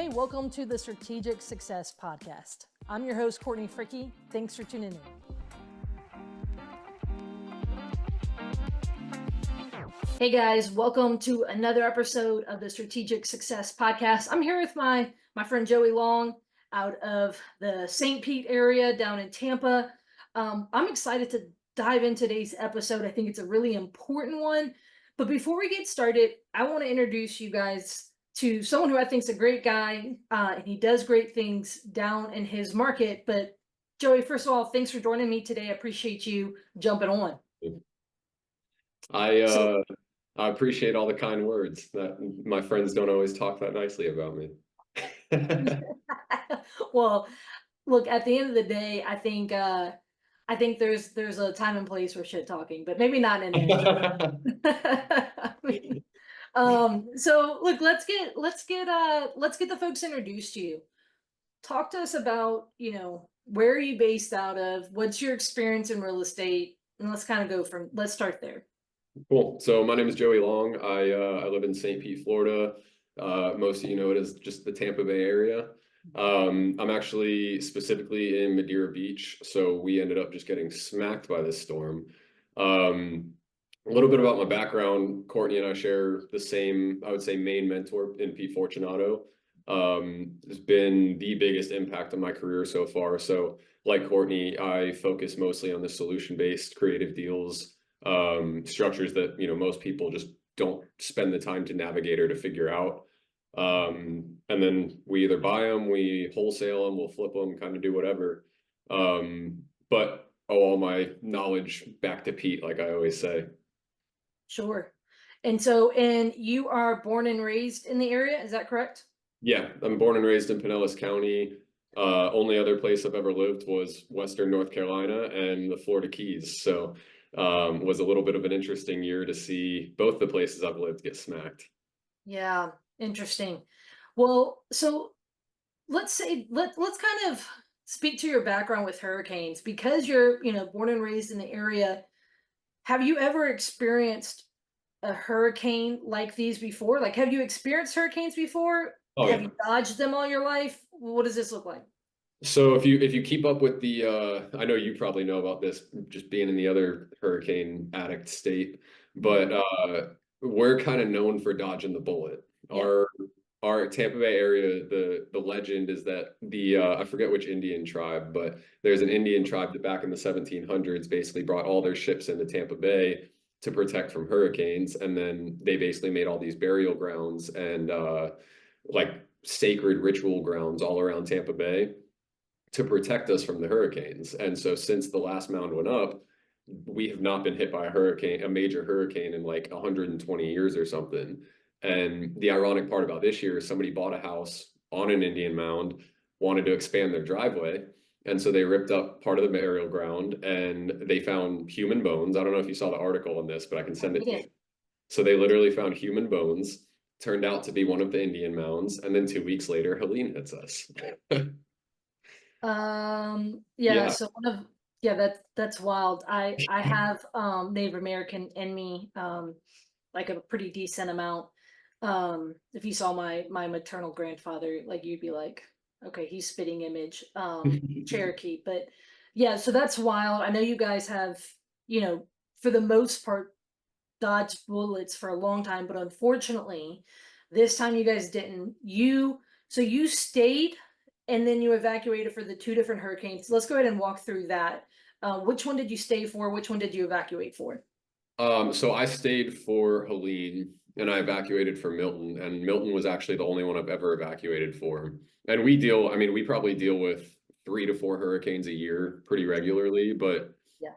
Hey, welcome to the Strategic Success Podcast. I'm your host, Courtney Fricke. Thanks for tuning in. Hey guys, welcome to another episode of the Strategic Success Podcast. I'm here with my friend Joey Long out of the St. Pete area down in Tampa. I'm excited to dive into today's episode. I think it's a really important one. But before we get started, I want to introduce you guys to someone who I think is a great guy, and he does great things down in his market. But Joey, first of all, thanks for joining me today. I appreciate you jumping on. I appreciate all the kind words. That my friends don't always talk that nicely about me. Well, look, at the end of the day, I think there's a time and place for shit talking, but maybe not in there. So look, let's get the folks introduced to you. Talk to us about, where are you based out of? What's your experience in real estate? And let's start there. Cool. So my name is Joey Long. I live in St. Pete, Florida. Most of you know it as just the Tampa Bay area. I'm actually specifically in Madeira Beach, so we ended up just getting smacked by this storm. A little bit about my background. Courtney and I share the same, I would say, main mentor in Pete Fortunato. Has been the biggest impact on my career so far. So like Courtney, I focus mostly on the solution-based creative deals, structures that, most people just don't spend the time to navigate or to figure out. And then we either buy them, we wholesale them, we'll flip them, kind of do whatever. But all my knowledge back to Pete, like I always say. Sure. And you are born and raised in the area, is that correct? Yeah, I'm born and raised in Pinellas County. Only other place I've ever lived was Western North Carolina and the Florida Keys. So was a little bit of an interesting year to see both the places I've lived get smacked. Yeah, interesting. Well, so let's kind of speak to your background with hurricanes, because you're, born and raised in the area. Have you ever experienced a hurricane like these before? Like, have you experienced hurricanes before? Oh, Have yeah. you dodged them all your life? What does this look like? So if you keep up with the I know you probably know about this just being in the other hurricane addict state, but we're kind of known for dodging the bullet. Yeah. Our Tampa Bay area, the legend is that the I forget which Indian tribe, but there's an Indian tribe that back in the 1700s basically brought all their ships into Tampa Bay to protect from hurricanes, and then they basically made all these burial grounds and like sacred ritual grounds all around Tampa Bay to protect us from the hurricanes. And so since the last mound went up, we have not been hit by a major hurricane in like 120 years or something. And the ironic part about this year is somebody bought a house on an Indian mound, wanted to expand their driveway. And so they ripped up part of the burial ground and they found human bones. I don't know if you saw the article on this, but I can send it to you. So they literally found human bones, turned out to be one of the Indian mounds. And then 2 weeks later, Helene hits us. Yeah, so that's wild. I have Native American in me, like a pretty decent amount. If you saw my maternal grandfather, like you'd be like, okay, he's spitting image, Cherokee. But yeah, so that's wild. I know you guys have, for the most part, dodged bullets for a long time, but unfortunately, this time you guys didn't. You stayed and then you evacuated for the two different hurricanes. Let's go ahead and walk through that. Which one did you stay for? Which one did you evacuate for? So I stayed for Helene and I evacuated for Milton, and Milton was actually the only one I've ever evacuated for. And we probably deal with 3 to 4 hurricanes a year pretty regularly, but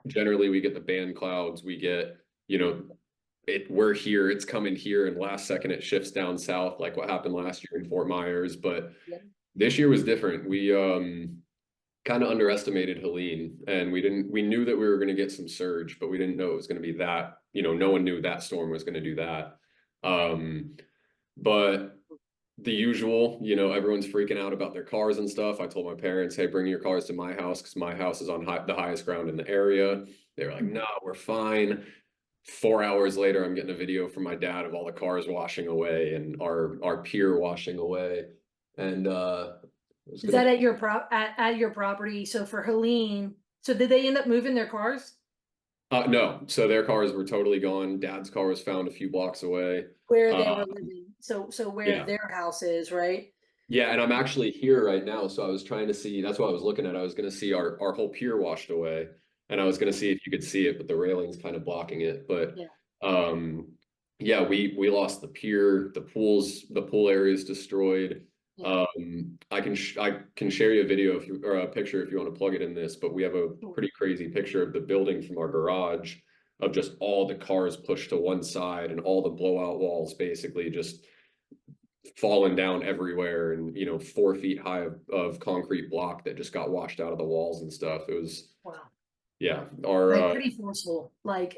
generally we get the band clouds, we get, we're here, it's coming here, and last second it shifts down south, like what happened last year in Fort Myers. But this year was different. We kind of underestimated Helene, and we knew that we were going to get some surge, but we didn't know it was going to be that, no one knew that storm was going to do that. But the usual, everyone's freaking out about their cars and stuff. I told my parents, hey, bring your cars to my house because my house is on the highest ground in the area. They were like, no, we're fine. 4 hours later, I'm getting a video from my dad of all the cars washing away and our pier washing away. And I was Is gonna that at your at your property? So for Helene, so did they end up moving their cars no, so their cars were totally gone. Dad's car was found a few blocks away. where they Uh, were living? So where yeah. their house is, right? Yeah, and I'm actually here right now, so I was trying to see, that's what I was looking at. I was gonna see our whole pier washed away, and I was gonna see if you could see it, but the railing's kind of blocking it. But Yeah. um yeah, we lost the pier, the pool area is destroyed. Yeah. I can share you a video if you or a picture if you want to plug it in this, but we have a Cool. pretty crazy picture of the building from our garage of just all the cars pushed to one side and all the blowout walls basically just fallen down everywhere, and 4 feet high of concrete block that just got washed out of the walls and stuff. It was, Wow. yeah, our Like pretty forceful. Like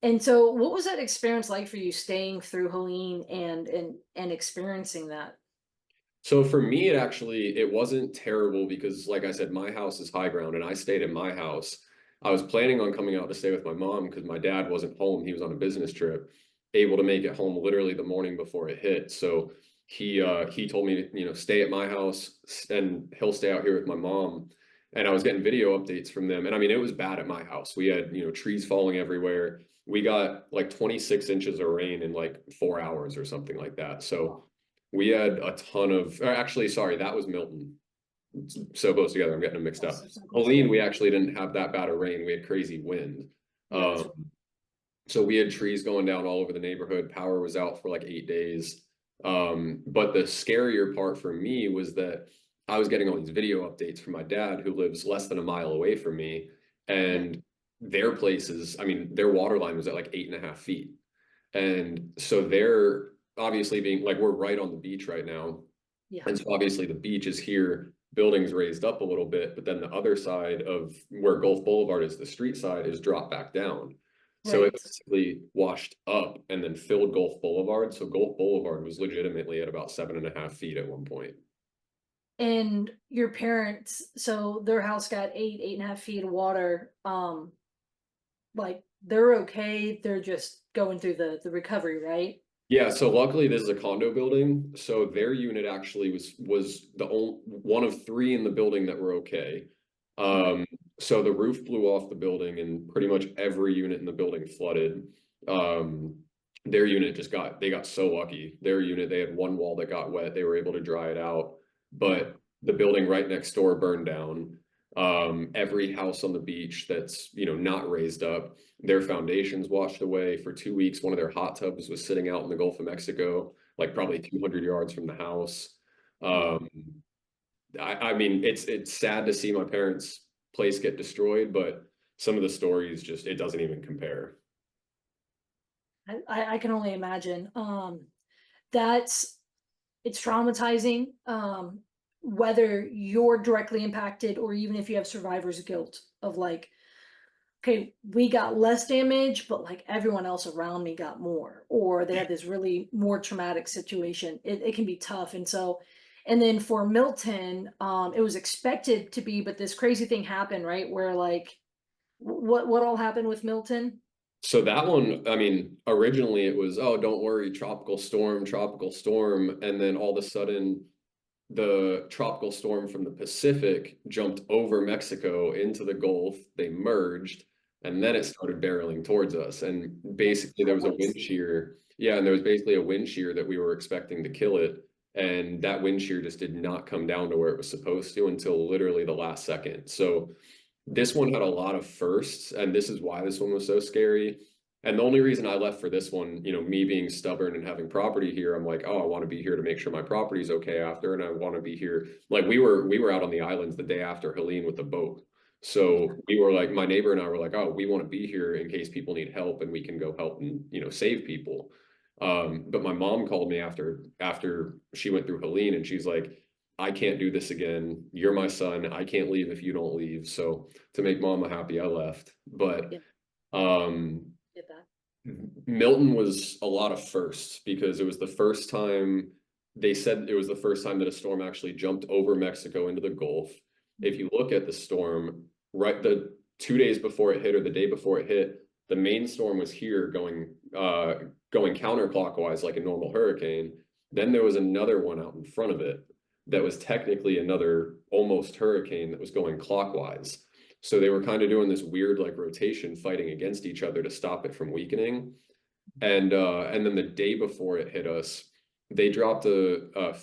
and so what was that experience like for you staying through Helene and experiencing that? so for me it wasn't terrible because like I said, my house is high ground and I stayed in my house. I was planning on coming out to stay with my mom because my dad wasn't home. He was on a business trip, able to make it home literally the morning before it hit. So he told me to, stay at my house and he'll stay out here with my mom. And I was getting video updates from them. And I mean, it was bad at my house. We had, trees falling everywhere. We got like 26 inches of rain in like 4 hours or something like that. So Wow. we had a ton of, or actually, sorry, that was Milton. So close together, I'm getting them mixed Oh, up. so close Helene, together. we actually didn't have that bad of rain. We had crazy wind. Yeah, that's Um, right. so we had trees going down all over the neighborhood. Power was out for like 8 days. But the scarier part for me was that I was getting all these video updates from my dad, who lives less than a mile away from me. Yeah. And their places, I mean, their water line was at like 8.5 feet. And so they're obviously being like, we're right on the beach right now. Yeah. And so obviously the beach is here, buildings raised up a little bit, but then the other side of where Gulf Boulevard is, the street side, is dropped back down. So it Right. basically washed up and then filled Gulf Boulevard. So Gulf Boulevard was legitimately at about 7.5 feet at one point. And your parents, so their house got 8.5 feet of water. Like they're okay. They're just going through the recovery, right? Yeah, so luckily this is a condo building. So their unit actually was the only one of three in the building that were okay. Okay. Um, so the roof blew off the building and pretty much every unit in the building flooded. Um, their unit they got so lucky. Their unit, they had one wall that got wet, they were able to dry it out, Yeah. but the building right next door burned down. Every house on the beach that's, not raised up, their foundations washed away for 2 weeks. One of their hot tubs was sitting out in the Gulf of Mexico, like Yeah. probably 200 yards from the house. Wow. Um, I mean, it's sad to see my parents' place get destroyed, but some of the stories just, it doesn't even compare. I can only imagine. That's it's traumatizing. Whether you're directly impacted or even if you have survivor's guilt of like, okay, we got less damage, but like everyone else around me got more, or they had this really more traumatic situation. It can be tough. And so, and then for Milton, it was expected to be, but this crazy thing happened, right? Where like, what all happened with Milton? So that one, I mean, originally it was, oh, don't worry, tropical storm. And then all of a sudden, the tropical storm from the Pacific jumped over Mexico into the Gulf. They merged, and then it started barreling towards us. And Yeah, basically, there was a wind twice. shear. Yeah, and there was basically a wind shear that we were expecting to kill it. And that wind shear just did not come down to where it was supposed to until literally the last second. So this one had a lot of firsts, and this is why this one was so scary. And the only reason I left for this one, me being stubborn and having property here, I'm like, oh, I want to be here to make sure my property's okay after, and I want to be here. Like we were out on the islands the day after Helene with the boat. Yeah, So we were like, my neighbor and I were like, oh, we want to be here in case people need help and we can go help and save people. But my mom called me after she went through Helene, and she's like, I can't do this again. You're my son. I can't leave if you don't leave. So to make mama happy, I left. But yeah, um, get that. Milton was a lot of firsts because it was the first time they said it was the first time that a storm actually jumped over Mexico into the Gulf. If you look at the storm, right, the 2 days before it hit or the day before it hit, the main storm was here going counterclockwise like a normal hurricane. Then there was another one out in front of it that was technically another almost hurricane that was going clockwise. So they were kind of doing this weird like rotation, fighting against each other to stop it from weakening. And then the day before it hit us, they dropped a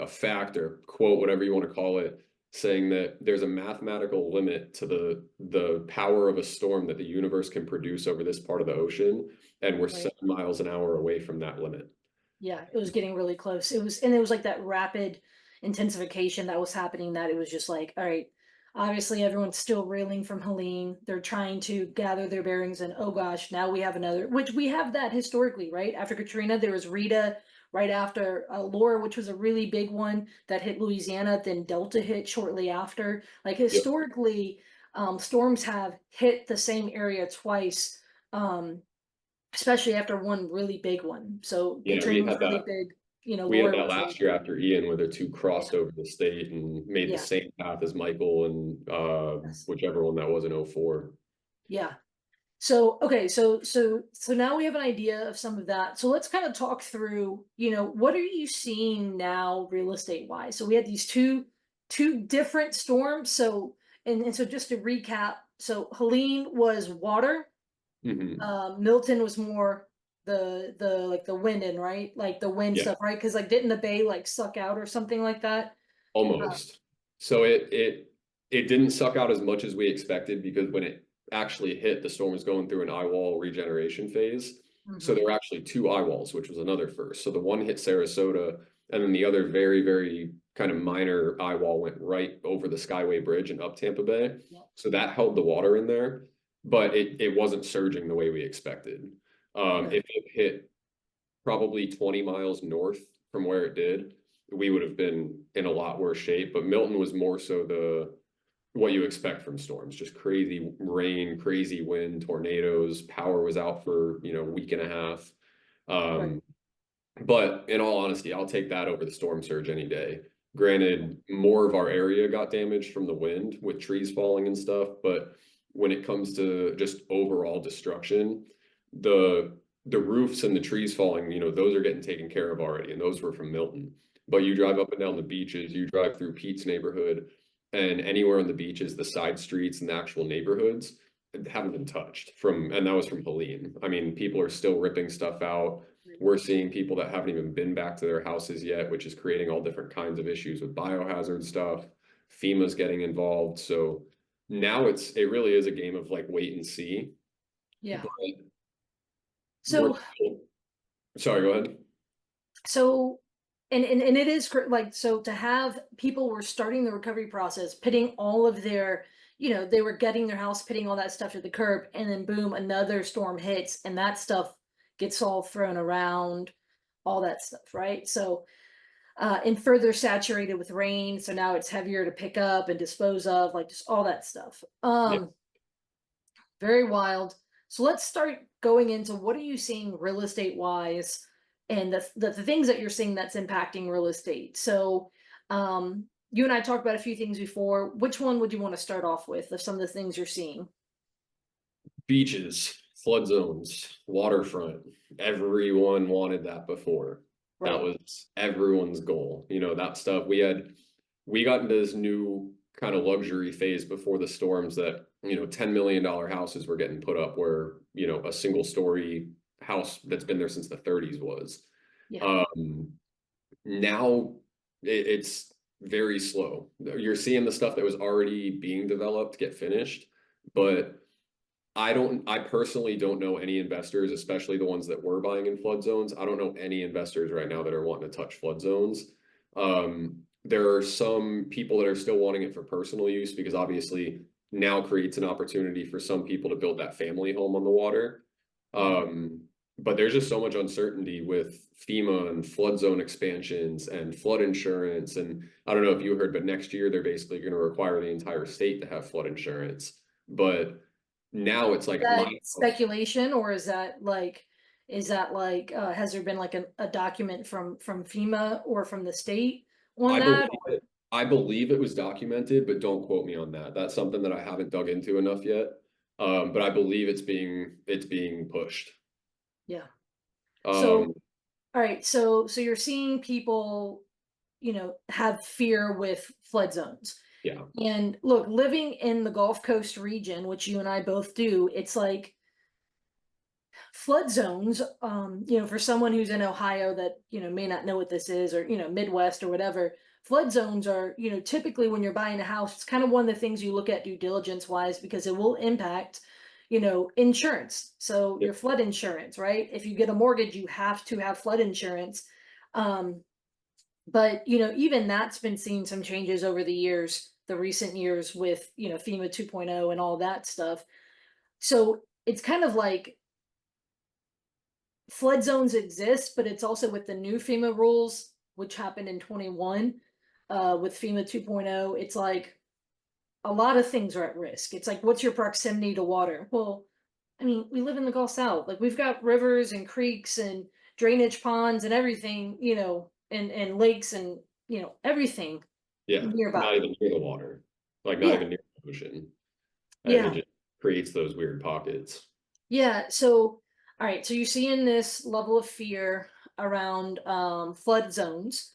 fact or quote, whatever you want to call it, saying that there's a mathematical limit to the power of a storm that the universe can produce over this part of the ocean, and we're Right. 7 miles an hour away from that limit. Yeah, it was getting really close. It was like that rapid intensification that was happening, that it was just like, all right, obviously everyone's still reeling from Helene. They're trying to gather their bearings, and oh gosh, now we have another, which we have that historically, right? After Katrina, there was Rita, right after Laura, which was a really big one that hit Louisiana, then Delta hit shortly after. Like Yep. historically, storms have hit the same area twice. Especially after one really big one. So Yeah, Katrina was really big, we had Laura that was really last year big. after Ian, where the two Yeah, crossed over the state and made the yeah, same path as Michael and yes, whichever one that was in '04. yeah. So okay, so now we have an idea of some of that. So let's kind of talk through, what are you seeing now real estate wise? So we had these two different storms. So and so just to recap, so Helene was water, Hmm. Milton was more the like the wind in, right? Like the wind Yeah, stuff, right? Because like didn't the bay like suck out or something like that? almost. So it didn't suck out as much as we expected because when it actually hit, the storm was going through an eye wall regeneration phase. So Mhm. there were actually two eye walls, which was another first. So the one hit Sarasota, and then the other very, very kind of minor eye wall went right over the Skyway Bridge and up Tampa Bay. Yep. So that held the water in there, but it wasn't surging the way we expected. Okay. If it hit probably 20 miles north from where it did, we would have been in a lot worse shape. But Milton was more so the what you expect from storms, just crazy rain, crazy wind, tornadoes, power was out for, a week and a half. Right. Um, but in all honesty, I'll take that over the storm surge any day. Okay. Granted, more of our area got damaged from the wind with trees falling and stuff, but when it comes to just overall destruction, the the roofs and the trees falling, those are getting taken care of already, and those were from Milton. But you drive up and down the beaches, you drive through Pete's neighborhood, and anywhere on the beaches, the side streets and the actual neighborhoods haven't been touched and that was from Helene. I mean, people are still ripping stuff out. We're seeing people that haven't even been back to their houses yet, which is creating all different kinds of issues with biohazard stuff. FEMA's getting involved. So now it really is a game of like wait and see. Yeah. But we're So still, sorry, go ahead. so and it is like, so to have people were starting the recovery process, pitting all of their, they were getting their house, pitting all that stuff to the curb, and then boom, another storm hits, and that stuff gets all thrown around, all that stuff, right? So and further saturated with rain, so now it's heavier to pick up and dispose of, like just all that stuff. Yeah. Very wild. So let's start going into, what are you seeing real estate wise, and the things that you're seeing that's impacting real estate. So you and I talked about a few things before. Which one would you want to start off with of some of the things you're seeing? Beaches, flood zones, waterfront. Everyone wanted that before. That Right. was everyone's goal. That stuff we got into this new kind of luxury phase before the storms that, $10 million houses were getting put up where, a single story house that's been there since the 30s was. Yeah. Um, Now it's very slow. You're seeing the stuff that was already being developed get finished, but I personally don't know any investors, especially the ones that were buying in flood zones. I don't know any investors right now that are wanting to touch flood zones. There are some people that are still wanting it for personal use because obviously now creates an opportunity for some people to build that family home on the water. Yeah. Um, but there's just so much uncertainty with FEMA and flood zone expansions and flood insurance. And I don't know if you heard, but next year they're basically going to require the entire state to have flood insurance. But now it's Is like my that house. speculation, or is that like has there been like a document from FEMA or from the state on I that? believe it. I believe it was documented, but don't quote me on that. That's something that I haven't dug into enough yet. But I believe it's being pushed. Yeah. So Um, All right, so you're seeing people, have fear with flood zones. Yeah. And look, living in the Gulf Coast region, which you and I both do, it's like flood zones, for someone who's in Ohio that, may not know what this is, or, Midwest or whatever, flood zones are, typically when you're buying a house, it's kind of one of the things you look at due diligence wise because it will impact, insurance. So Yeah. your flood insurance, right? If you get a mortgage, you have to have flood insurance. Um, but, even that's been seeing some changes over the years, the recent years with, FEMA 2.0 and all that stuff. So it's kind of like flood zones exist, but it's also with the new FEMA rules, which happened in 21, with FEMA 2.0. It's like a lot of things are at risk. It's like, what's your proximity to water? Well, I mean, we live in the Gulf South. Like we've got rivers and creeks and drainage ponds and everything, and lakes and everything Yeah. Not nearby. even near the water, like not Yeah, even near the ocean. And it yeah, just creates those weird pockets. yeah. So, all right. So you're seeing this level of fear around flood zones.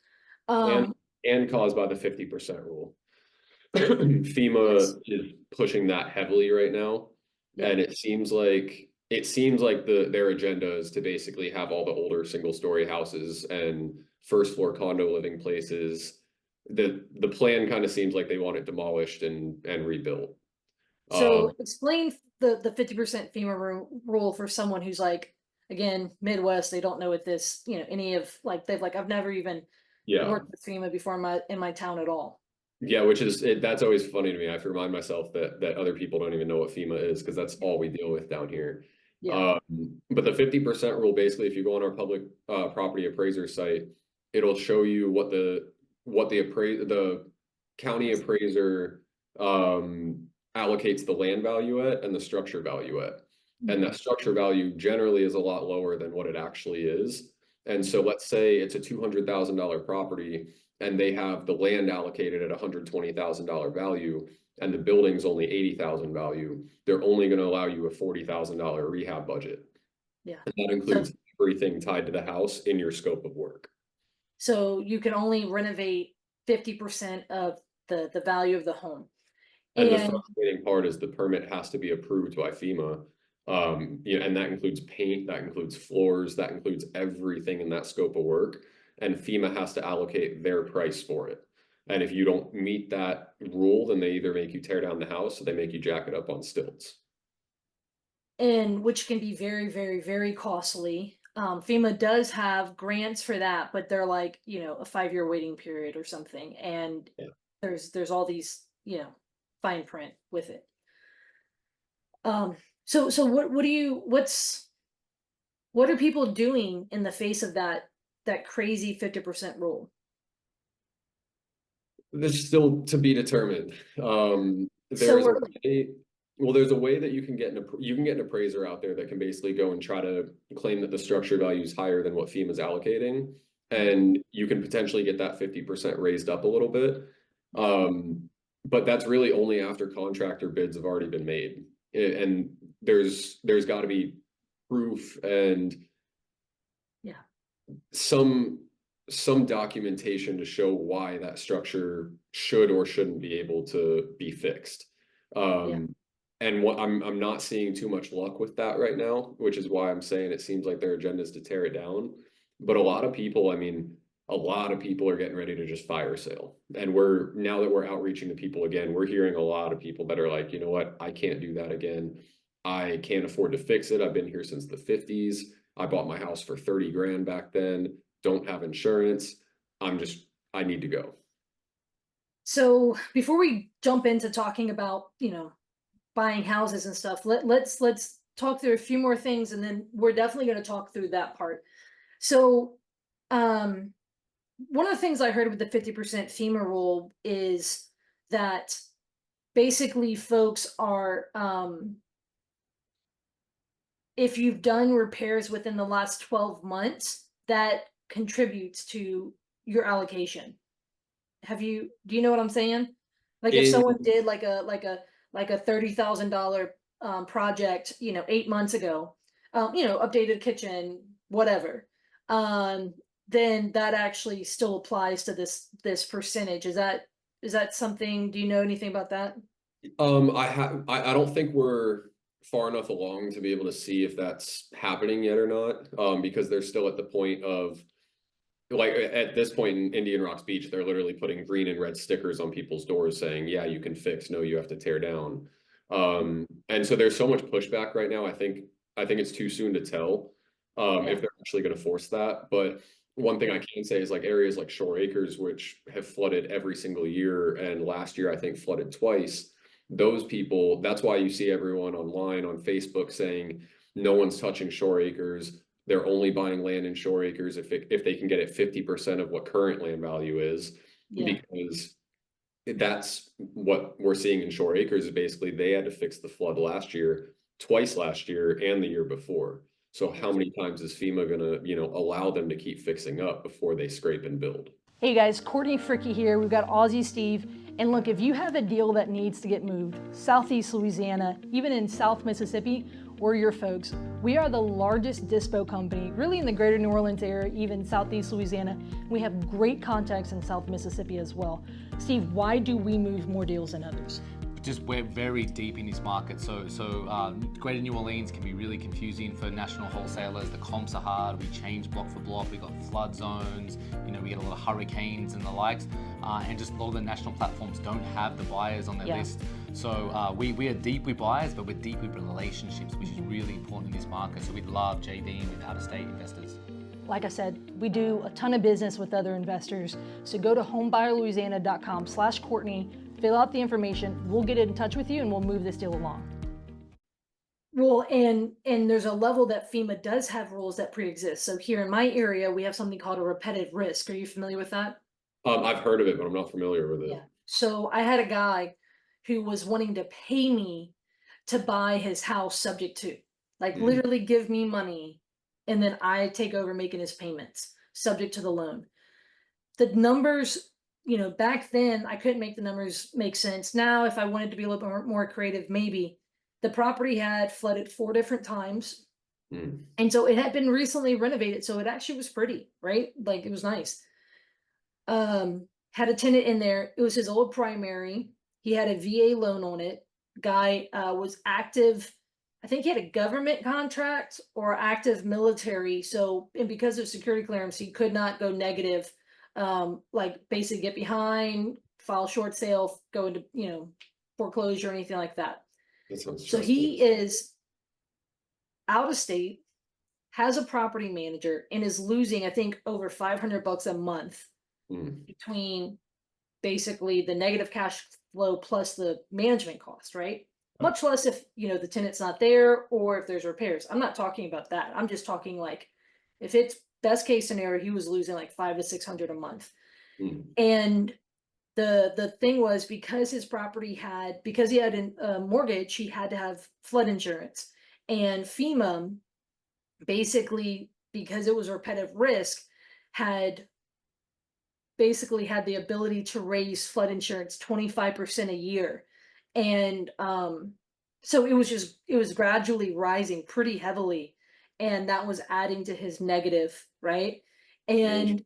And Um, caused by the 50% rule. FEMA yes. is pushing that heavily right now. Yeah. And it seems like their agenda is to basically have all the older single story houses and first floor condo living places. The plan kind of seems like they want it demolished and rebuilt. So Um, explain the 50% FEMA rule for someone who's like, again, Midwest, they don't know what this, any of like they've like I've never even yeah. worked with FEMA before in my town at all. Yeah, which is that's always funny to me. I have to remind myself that other people don't even know what FEMA is because that's all we deal with down here. Yeah. But the 50% rule, basically, if you go on our public property appraiser site, it'll show you the county appraiser allocates the land value at and the structure value at. And Mhm. that structure value generally is a lot lower than what it actually is. And so let's say it's a $200,000 property and they have the land allocated at $120,000 value and the building's only 80,000 value, they're only going to allow you a $40,000 rehab budget. Yeah. And that So includes everything tied to the house in your scope of work. so you can only renovate 50% of the value of the home. And the And frustrating part is the permit has to be approved by FEMA. And that includes paint, that includes floors, that includes everything in that scope of work. And FEMA has to allocate their price for it. And if you don't meet that rule, then they either make you tear down the house or they make you jack it up on stilts. which can be very, very, very costly. FEMA does have grants for that, but they're like, a 5-year waiting period or something. And Yeah. there's all these, fine print with it. So what are people doing in the face of that crazy 50% rule? This is still to be determined. So There's a early. way, well, there's a way that you can get an appraiser out there that can basally go and try to claim that the structure value is higher than what FEMA's allocating, Mhm. and you can potentially get that 50% raised up a little bit. But that's really only after contractor bids have already been made, and there's got to be proof and Yeah, some some documentation to show why that structure should or shouldn't be able to be fixed. yeah, Um, and what I'm not seeing too much luck with that right now, which is why I'm saying it seems like their agenda is to tear it down. But a lot of people, I mean, a lot of people are getting ready to just fire sale. And now that we're outreaching to people again, we're hearing a lot of people that are like, you know what, I can't do that again. I can't afford to fix it. I've been here since the 50s. I bought my house for 30 grand back then, don't have insurance. I need to go. so before we jump into talking about buying houses and stuff, let's talk through a few more things, and then we're definitely going to talk through that part. So um one of the things I heard with the 50% FEMA rule is that basically folks are, if you've done repairs within the last 12 months, that contributes to your allocation. Do you know what I'm saying? Like if In someone did like a $30,000 project, 8 months ago, updated kitchen, whatever. then that actually still applies to this percentage. Is that something, do you know anything about that? I don't think we're far enough along to be able to see if that's happening yet or not. Because they're still at the point of, like, at this point in Indian Rocks Beach, they're literally putting green and red stickers on people's doors saying, yeah, you can fix, no, you have to tear down. And so there's so much pushback right now. I think it's too soon to tell Yeah. if they're actually going to force that. But one thing I can say is, like, areas like Shore Acres, which have flooded every single year, and last year I think flooded twice. Those people, that's why you see everyone online on Facebook saying no one's touching Shore Acres. They're only buying land in Shore Acres if they can get it 50% of what current land value is, Yeah. because that's what we're seeing in Shore Acres. Is basically they had to fix the flood last year, twice last year, and the year before. So how many times is FEMA gonna, allow them to keep fixing up before they scrape and build? Hey guys, Courtney Fricke here. We've got Aussie Steve. And look, if you have a deal that needs to get moved, Southeast Louisiana, even in South Mississippi, we're your folks. We are the largest dispo company, really in the greater New Orleans area, even Southeast Louisiana. We have great contacts in South Mississippi as well. Steve, why do we move more deals than others? Just we're very deep in this market. So Greater New Orleans can be really confusing for national wholesalers. The comps are hard. We change block for block. We got flood zones. We get a lot of hurricanes and the likes, and just a lot of the national platforms don't have the buyers on their list. So we are deep with buyers, but we're deep with relationships, which is really important in this market. So we love JVing with out-of-state investors. Like I said, we do a ton of business with other investors. So go to homebuyerlouisiana.com/Courtney, fill out the information, we'll get in touch with you and we'll move this deal along. Well, and there's a level that FEMA does have rules that pre-exist. So here in my area, we have something called a repetitive risk. Are you familiar with that? I've heard of it, but I'm not familiar with it. Yeah. So I had a guy who was wanting to pay me to buy his house subject to, like, literally give me money and then I take over making his payments subject to the loan. The numbers, back then I couldn't make the numbers make sense. Now, if I wanted to be a little bit more creative, maybe. The property had flooded 4 different times. And so it had been recently renovated. So it actually was pretty, right? Like, it was nice. Had a tenant in there. It was his old primary. He had a VA loan on it. Guy was active. I think he had a government contract or active military. So, and because of security clearance, he could not go negative. Like, basically get behind, file short sale, go into, foreclosure or anything like that. That sounds So stressful. he is out of state, has a property manager, and is losing, I think, over $500 a month between basically the negative cash flow plus the management cost, right? Much less if, the tenant's not there or if there's repairs. I'm not talking about that. I'm just talking, like, if it's best case scenario, he was losing like $500 to $600 a month. And the thing was, because his property because he had a mortgage, he had to have flood insurance. And FEMA, basically, because it was a repetitive risk, had basically had the ability to raise flood insurance 25% a year. And so it was gradually rising pretty heavily, and that was adding to his negative, right? And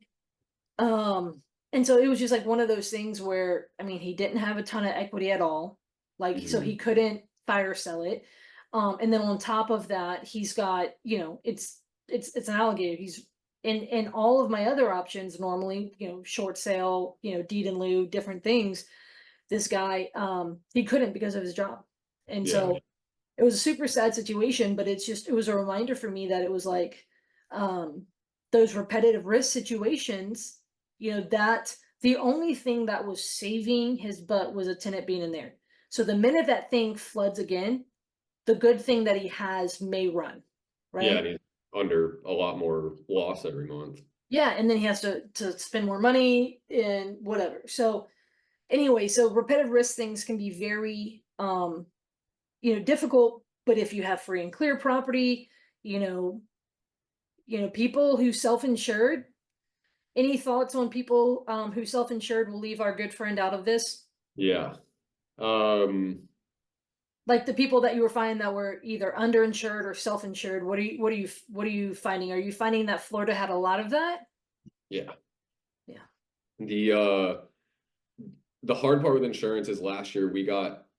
so it was just like one of those things where, I mean, he didn't have a ton of equity at all, like, so he couldn't fire sell it. And then on top of that, he's got, it's an alligator. He's in all of my other options normally, short sale, deed in lieu, different things. This guy, he couldn't because of his job. And so it was a super sad situation, but it was a reminder for me that it was like, those repetitive risk situations, that the only thing that was saving his butt was a tenant being in there. So the minute that thing floods again, the good thing that he has may run, right? Yeah, and he's under a lot more loss every month. Yeah, and then he has to spend more money and whatever. So anyway, so repetitive risk things can be very difficult, but if you have free and clear property, people who self-insured, any thoughts on people who self-insured? Will leave our good friend out of this. Yeah. Like the people that you were finding that were either underinsured or self-insured, what are you finding? Are you finding that Florida had a lot of that? Yeah. Yeah. The hard part with insurance is last year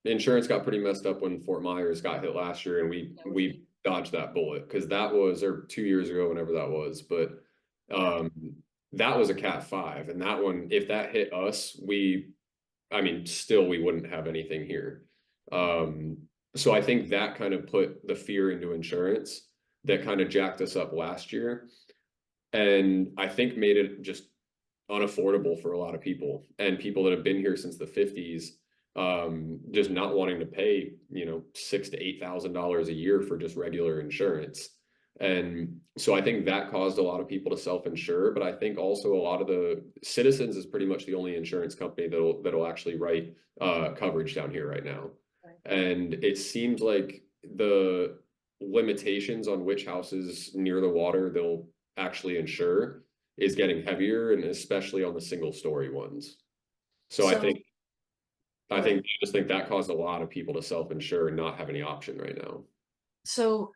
insurance got pretty messed up when Fort Myers got hit last year, and we dodged that bullet because that was, or 2 years ago, whenever that was, but that was a Cat 5, and that one, if that hit us, still we wouldn't have anything here. So I think that kind of put the fear into insurance that kind of jacked us up last year, and I think made it just unaffordable for a lot of people, and people that have been here since the 50s, just not wanting to pay, $6,000 to $8,000 a year for just regular insurance. And so I think that caused a lot of people to self-insure, but I think also a lot of the Citizens is pretty much the only insurance company that'll actually write coverage down here right now. Right. And it seems like the limitations on which houses near the water they'll actually insure is getting heavier, and especially on the single story ones. So I just think that caused a lot of people to self-insure and not have any option right now. So,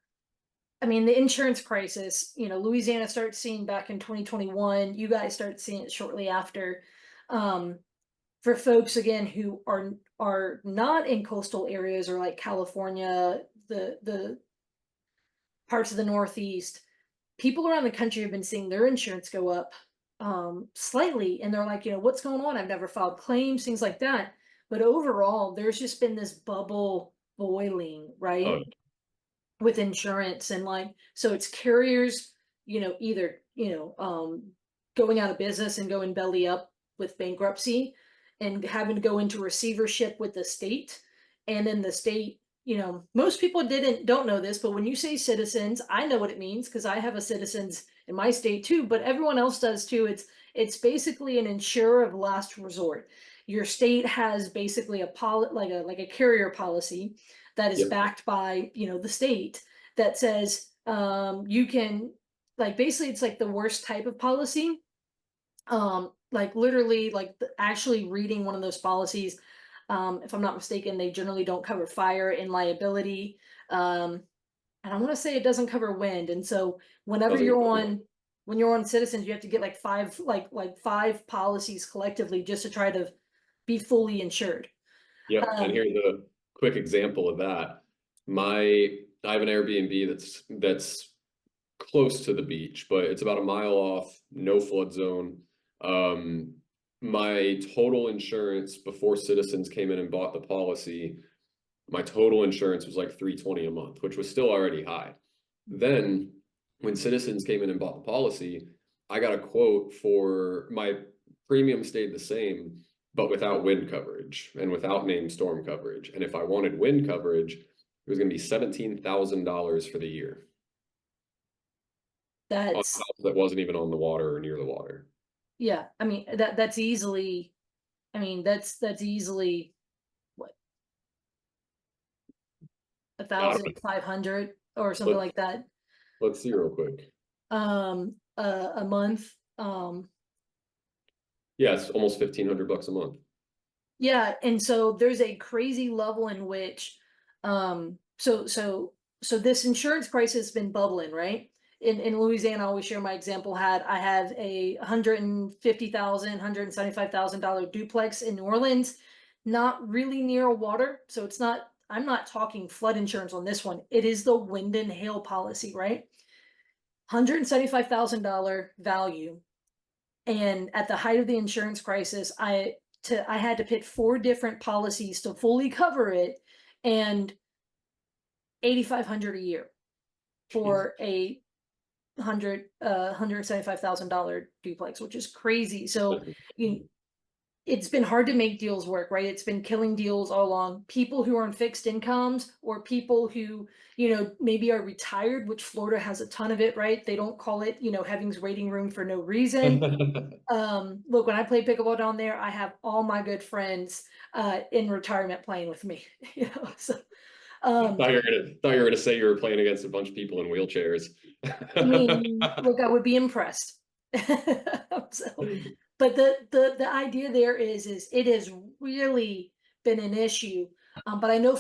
I mean, the insurance crisis, Louisiana started seeing back in 2021, you guys started seeing it shortly after. For folks, again, who are not in coastal areas or like California, the parts of the Northeast, people around the country have been seeing their insurance go up slightly, and they're like, what's going on? I've never filed claims, things like that. But overall, there's just been this bubble boiling, right? Oh. With insurance, and so it's carriers, either, going out of business and going belly up with bankruptcy and having to go into receivership with the state. And then the state, most people don't know this, but when you say Citizens, I know what it means because I have a Citizens in my state too, but everyone else does too. It's basically an insurer of last resort. Your state has basically like a carrier policy that is backed by, the state that says you can, basically it's like the worst type of policy. Literally, actually reading one of those policies, if I'm not mistaken, they generally don't cover fire and liability. And I want to say it doesn't cover wind. And so whenever when you're on Citizens, you have to get five policies collectively just to try to be fully insured. Yep. And here's a quick example of that. I have an Airbnb that's close to the beach, but it's about a mile off, no flood zone. My total insurance before Citizens came in and bought the policy, my total insurance was like $320 a month, which was still already high. Then when Citizens came in and bought the policy, I got a quote for my premium stayed the same, but without wind coverage and without named storm coverage. And if I wanted wind coverage, it was going to be $17,000 for the year. That wasn't even on the water or near the water. Yeah, I mean that's easily, that's easily what, 1,500 or something like that. Let's see real quick. A month. Yeah, it's almost $1,500 a month. Yeah, and so there's a crazy level in which, so this insurance crisis has been bubbling, right? In Louisiana, I always share my example. I have a $150,000, $175,000 duplex in New Orleans, not really near water. So I'm not talking flood insurance on this one. It is the wind and hail policy, right? $175,000 value. And at the height of the insurance crisis, I had to pick 4 different policies to fully cover it, and $8,500 a year for a $175,000 duplex, which is crazy. So it's been hard to make deals work, right? It's been killing deals all along. People who are on fixed incomes, or people who, maybe are retired, which Florida has a ton of it, right? They don't call it, having waiting room for no reason. Look, when I play pickleball down there, I have all my good friends in retirement playing with me, so. Thought you were gonna say you were playing against a bunch of people in wheelchairs. I mean, look, I would be impressed. But the idea there is it has really been an issue But I know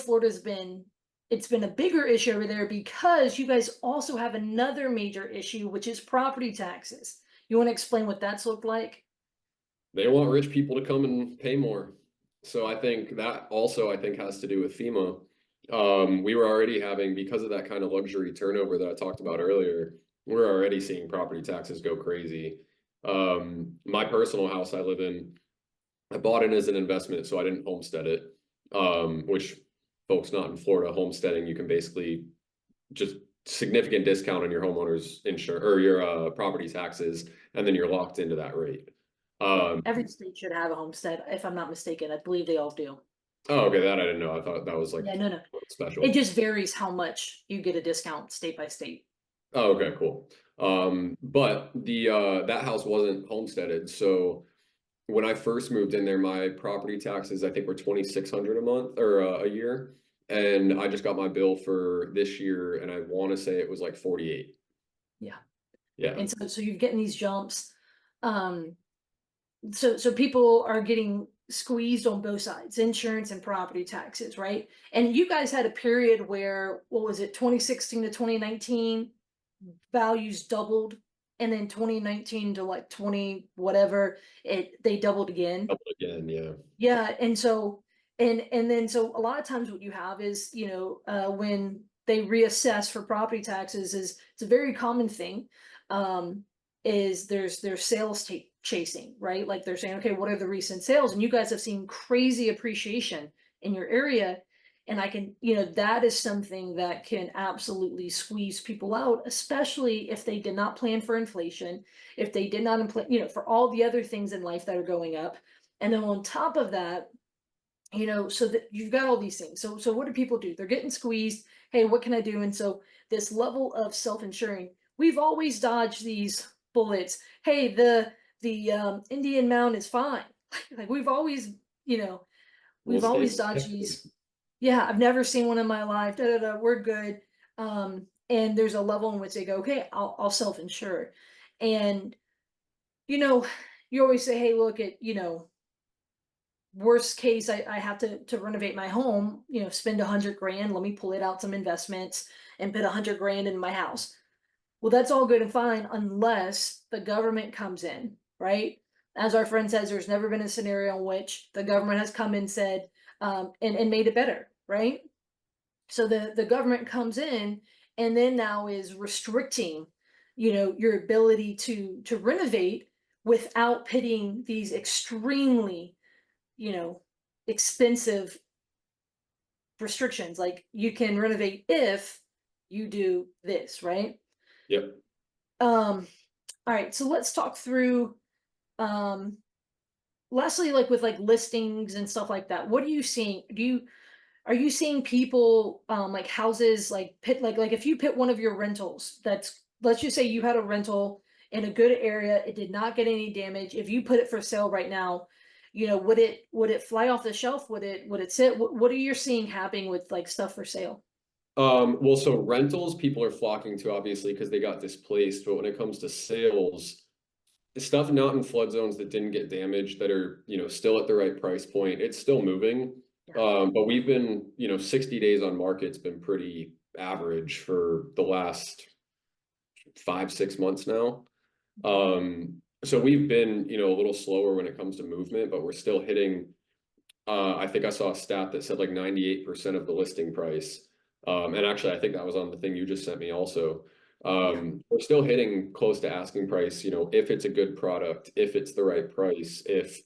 it's been a bigger issue over there because you guys also have another major issue, which is property taxes. You want to explain what that's looked like? They want rich people to come and pay more. So I think that also, I think, has to do with FEMA. We were already having, because of that kind of luxury turnover that I talked about earlier, we're already seeing property taxes go crazy. My personal house I live in, I bought it as an investment, so I didn't homestead it. Which folks not in Florida, homesteading, you can basically just significant discount on your homeowner's insurance or your property taxes, and then you're locked into that rate. Every state should have a homestead, if I'm not mistaken. I believe they all do. Oh, okay, that I didn't know. I thought that was like Yeah, no. special. It just varies how much you get a discount state by state. Oh, okay, cool. But the that house wasn't homesteaded, so when I first moved in there, my property taxes I think were 2,600 a month or a year, and I just got my bill for this year, and I want to say it was like 48. Yeah. Yeah. And so you're getting these jumps. So people are getting squeezed on both sides, insurance and property taxes, right? And you guys had a period where, what was it, 2016 to 2019, values doubled, and then 2019 to like 20 whatever, they doubled again. Again, yeah. Yeah, and so and then so a lot of times what you have is, when they reassess for property taxes, is it's a very common thing. Is there's sales chasing, right? Like they're saying, okay, what are the recent sales? And you guys have seen crazy appreciation in your area. And I can, that is something that can absolutely squeeze people out, especially if they did not plan for inflation, if they did not plan, for all the other things in life that are going up. And then on top of that, so that you've got all these things. So what do people do? They're getting squeezed. Hey, what can I do? And so this level of self-insuring, we've always dodged these bullets. Hey, the Indian Mound is fine. Like we've always, we've always dodged these. Yeah, I've never seen one in my life. We're good. And there's a level in which they go, okay, I'll self-insure. And you always say, hey, look at, worst case, I have to renovate my home, spend 100 grand, let me pull it out some investments and put 100 grand in my house. Well, that's all good and fine unless the government comes in, right? As our friend says, there's never been a scenario in which the government has come and said, and made it better, right? So the government comes in and then now is restricting, your ability to renovate without pitting these extremely, expensive restrictions. Like you can renovate if you do this, right? Yep. All right, so let's talk through lastly, like with like listings and stuff like that. What are you seeing? Are you seeing people like houses like like if you pit one of your rentals, let's just say you had a rental in a good area, it did not get any damage. If you put it for sale right now, would it fly off the shelf? Would it sit? What are you seeing happening with like stuff for sale? Well, so rentals people are flocking to obviously because they got displaced, but when it comes to sales, stuff not in flood zones that didn't get damaged that are, still at the right price point, it's still moving. But we've been, 60 days on market's been pretty average for the last 5-6 months now. So we've been, a little slower when it comes to movement, but we're still hitting, I think I saw a stat that said like 98% of the listing price. And actually, I think that was on the thing you just sent me also. We're still hitting close to asking price, if it's a good product, if it's the right price, if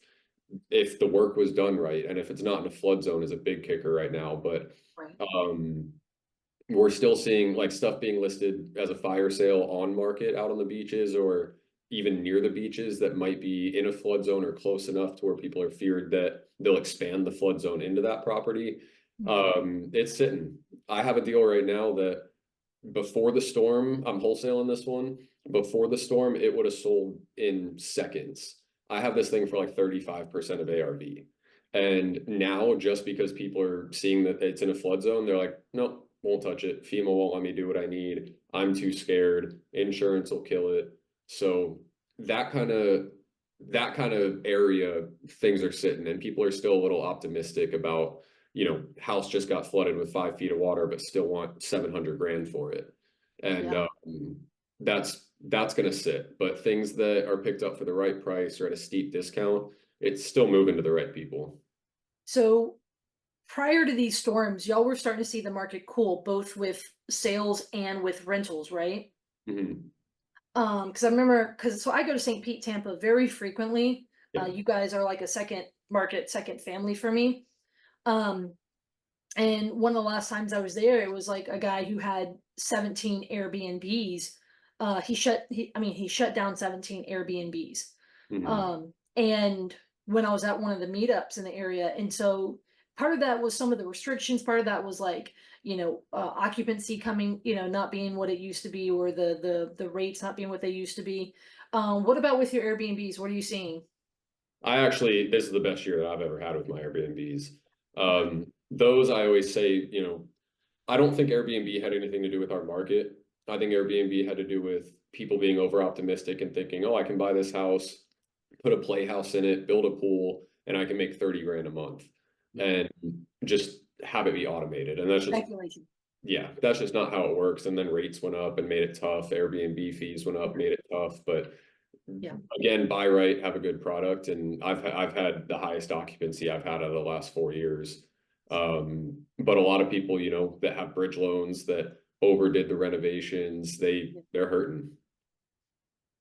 the work was done right, and if it's not in a flood zone is a big kicker right now. But we're still seeing like stuff being listed as a fire sale on market out on the beaches or even near the beaches that might be in a flood zone or close enough to where people are feared that they'll expand the flood zone into that property. It's sitting. I have a deal right now that before the storm, I'm wholesaling this one. Before the storm, it would have sold in seconds. I have this thing for like 35% of ARV. And now, just because people are seeing that it's in a flood zone, they're like, nope, won't touch it. FEMA won't let me do what I need. I'm too scared. Insurance will kill it. So that kind of area, things are sitting, and people are still a little optimistic about, house just got flooded with 5 feet of water, but still want 700 grand for it. And that's going to sit. But things that are picked up for the right price or at a steep discount, it's still moving to the right people. So prior to these storms, y'all were starting to see the market cool, both with sales and with rentals, right? Mm-hmm. Because I remember, so I go to St. Pete, Tampa very frequently. Yeah. You guys are like a second market, second family for me. And one of the last times I was there, it was like a guy who had 17 Airbnbs. He shut down 17 Airbnbs. Mm-hmm. And when I was at one of the meetups in the area, and so part of that was some of the restrictions, part of that was like, occupancy coming, not being what it used to be, or the rates not being what they used to be. What about with your Airbnbs? What are you seeing? This is the best year that I've ever had with my Airbnbs. Those I always say, I don't think Airbnb had anything to do with our market. I think Airbnb had to do with people being over optimistic and thinking, oh, I can buy this house, put a playhouse in it, build a pool, and I can make 30 grand a month and just have it be automated. And that's just Speculation. Yeah, that's just not how it works. And then rates went up and made it tough. Airbnb fees went up, made it tough. But again, buy right, have a good product. And I've had the highest occupancy I've had out of the last 4 years. But a lot of people, that have bridge loans that overdid the renovations, they're hurting.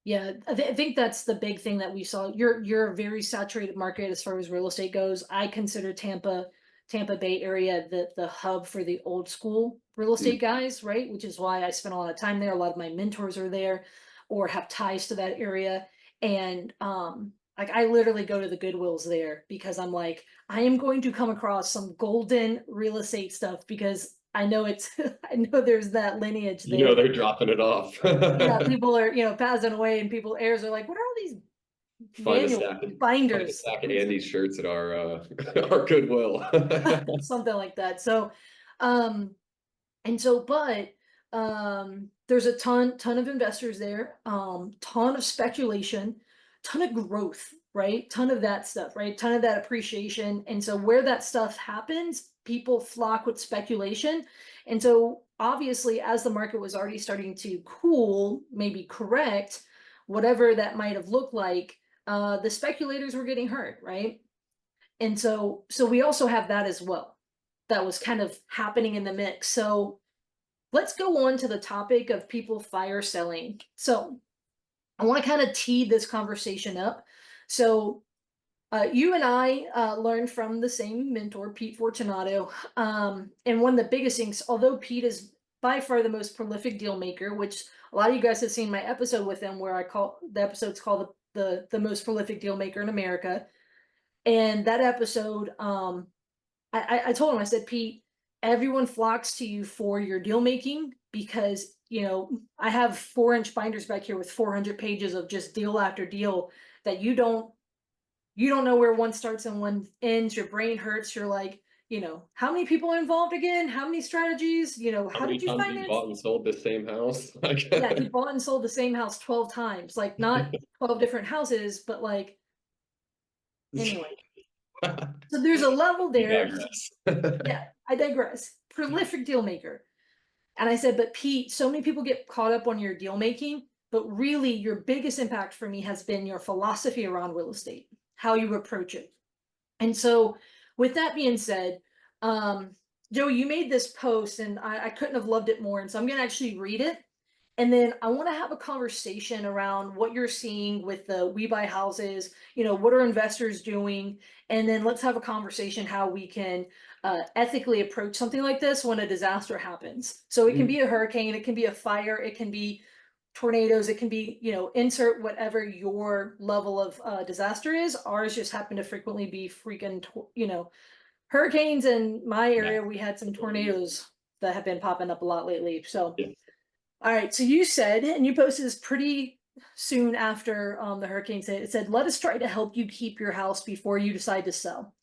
Yeah, I think that's the big thing that we saw. You're a very saturated market as far as real estate goes. I consider Tampa Bay area the hub for the old school real estate guys, right? Which is why I spent a lot of time there. A lot of my mentors are there or have ties to that area. And like I literally go to the Goodwills there because I'm like, I am going to come across some golden real estate stuff because I know I know there's that lineage there. They're dropping it off. Yeah, people are, passing away and heirs are like, what are all these binders? Find a stack of Andy's shirts at our our Goodwill. Something like that. So, there's a ton of investors there, ton of speculation, ton of growth, right? Ton of that stuff, right? Ton of that appreciation. And so where that stuff happens, people flock with speculation. And so obviously, as the market was already starting to cool, maybe correct, whatever that might have looked like, the speculators were getting hurt, right? And so we also have that as well. That was kind of happening in the mix. So let's go on to the topic of people fire selling. So I want to kind of tee this conversation up. So you and I learned from the same mentor, Pete Fortunato. And one of the biggest things, although Pete is by far the most prolific deal maker, which a lot of you guys have seen my episode with him where the episode's called the most prolific deal maker in America. And that episode, I told him, I said, Pete, everyone flocks to you for your deal making because, I have 4-inch binders back here with 400 pages of just deal after deal that you don't know where one starts and one ends. Your brain hurts. You're like, how many people are involved again? How many strategies? How did you finance? You bought and sold the same house? Yeah, he bought and sold the same house 12 times. Like not 12 different houses, but like, anyway. So there's a level there. Yeah, I digress. Prolific deal maker. And I said, but Pete, so many people get caught up on your deal making, but really your biggest impact for me has been your philosophy around real estate, how you approach it. And so with that being said, Joey, you made this post and I couldn't have loved it more. And so I'm going to actually read it. And then I want to have a conversation around what you're seeing with the We Buy Houses, what are investors doing? And then let's have a conversation how we can ethically approach something like this when a disaster happens. So it can be a hurricane, it can be a fire, it can be tornadoes, it can be, insert whatever your level of disaster is. Ours just happen to frequently be freaking, hurricanes. In my area, we had some tornadoes that have been popping up a lot lately. So. Yeah. All right, so you said, and you posted this pretty soon after the hurricane hit, it said, let us try to help you keep your house before you decide to sell.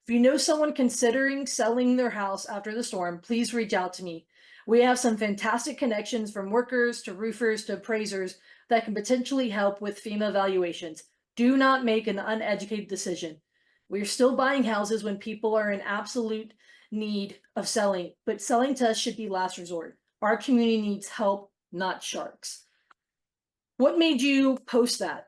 If you know someone considering selling their house after the storm, please reach out to me. We have some fantastic connections from workers to roofers to appraisers that can potentially help with FEMA evaluations. Do not make an uneducated decision. We're still buying houses when people are in absolute need of selling, but selling to us should be last resort. Our community needs help, not sharks. What made you post that?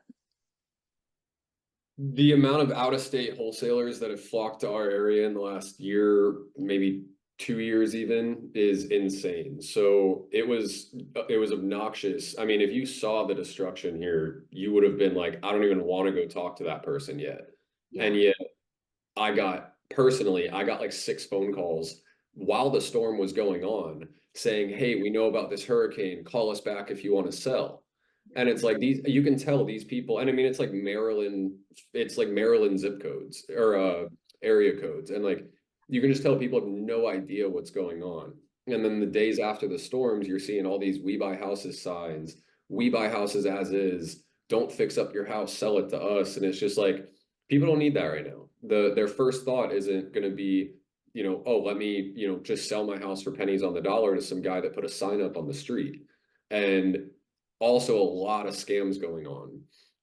The amount of out-of-state wholesalers that have flocked to our area in the last year, maybe 2 years even, is insane. So it was obnoxious. I mean, if you saw the destruction here, you would have been like, I don't even want to go talk to that person yet. Yeah. And yet I got like 6 phone calls while the storm was going on saying, hey, we know about this hurricane, call us back if you want to sell. And it's like you can tell these people, and I mean, it's like Maryland zip codes or area codes. And like, you can just tell people have no idea what's going on. And then the days after the storms, you're seeing all these we buy houses signs, we buy houses as is, don't fix up your house, sell it to us. And it's just like, people don't need that right now. Their first thought isn't going to be, oh, let me, just sell my house for pennies on the dollar to some guy that put a sign up on the street. And also a lot of scams going on.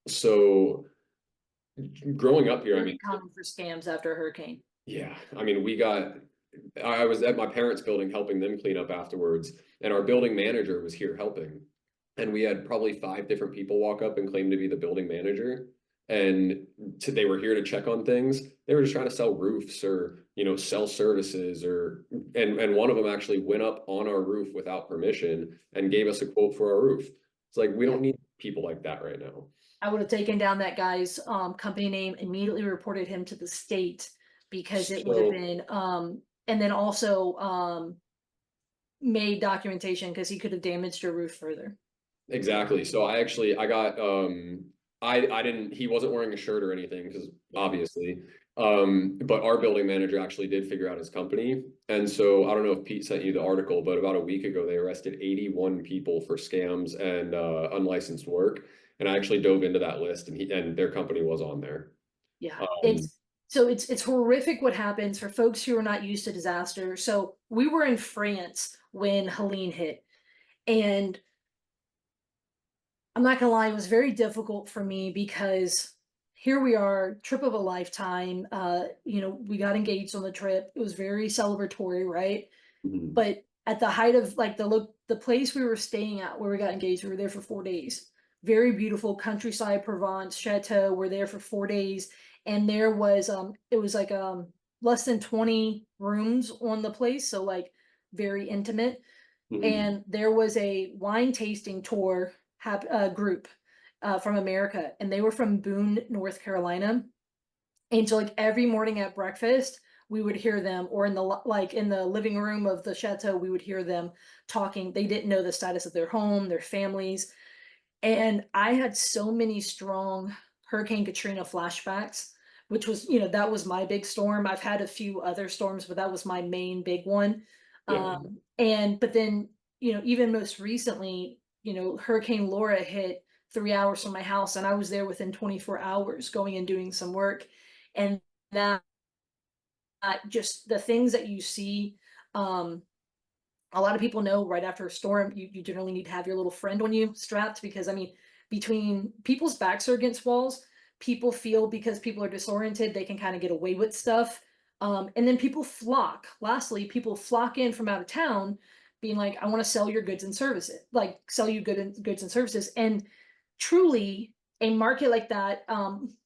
So growing up here, I mean, common for scams after a hurricane. Yeah, I mean, I was at my parents' building helping them clean up afterwards, and our building manager was here helping. And we had probably 5 different people walk up and claim to be the building manager. And they were here to check on things. They were just trying to sell roofs or, sell services and one of them actually went up on our roof without permission and gave us a quote for our roof. It's like, we don't need people like that right now. I would have taken down that guy's company name, immediately reported him to the state because it would have been, and then also made documentation because he could have damaged your roof further. Exactly. So I got, he wasn't wearing a shirt or anything because obviously, but our building manager actually did figure out his company. And so I don't know if Pete sent you the article, but about a week ago, they arrested 81 people for scams and unlicensed work. And I actually dove into that list and their company was on there. Yeah. It's horrific what happens for folks who are not used to disaster. So we were in France when Helene hit, and I'm not gonna lie, it was very difficult for me because here we are, trip of a lifetime. We got engaged on the trip. It was very celebratory, right? Mhm. But at the height of like the place we were staying at where we got engaged, we were there for 4 days. Very beautiful countryside, Provence, chateau. We're there for 4 days. And there was it was like less than 20 rooms on the place, so like very intimate. Mhm. And there was a wine tasting tour group from America, and they were from Boone, North Carolina. And so like every morning at breakfast, we would hear them, or in the living room of the chateau, we would hear them talking. They didn't know the status of their home, their families. And I had so many strong Hurricane Katrina flashbacks, which was, that was my big storm. I've had a few other storms, but that was my main big one. Yeah. But then, even most recently, Hurricane Laura hit 3 hours from my house, and I was there within 24 hours going and doing some work. And that just the things that you see, a lot of people know right after a storm, you generally need to have your little friend on you strapped, because I mean, between people's backs are against walls, people feel because people are disoriented, they can kind of get away with stuff. And then people flock. Lastly, people flock in from out of town being like, I want to sell your goods and services, like sell you goods and services. And truly, a market like that,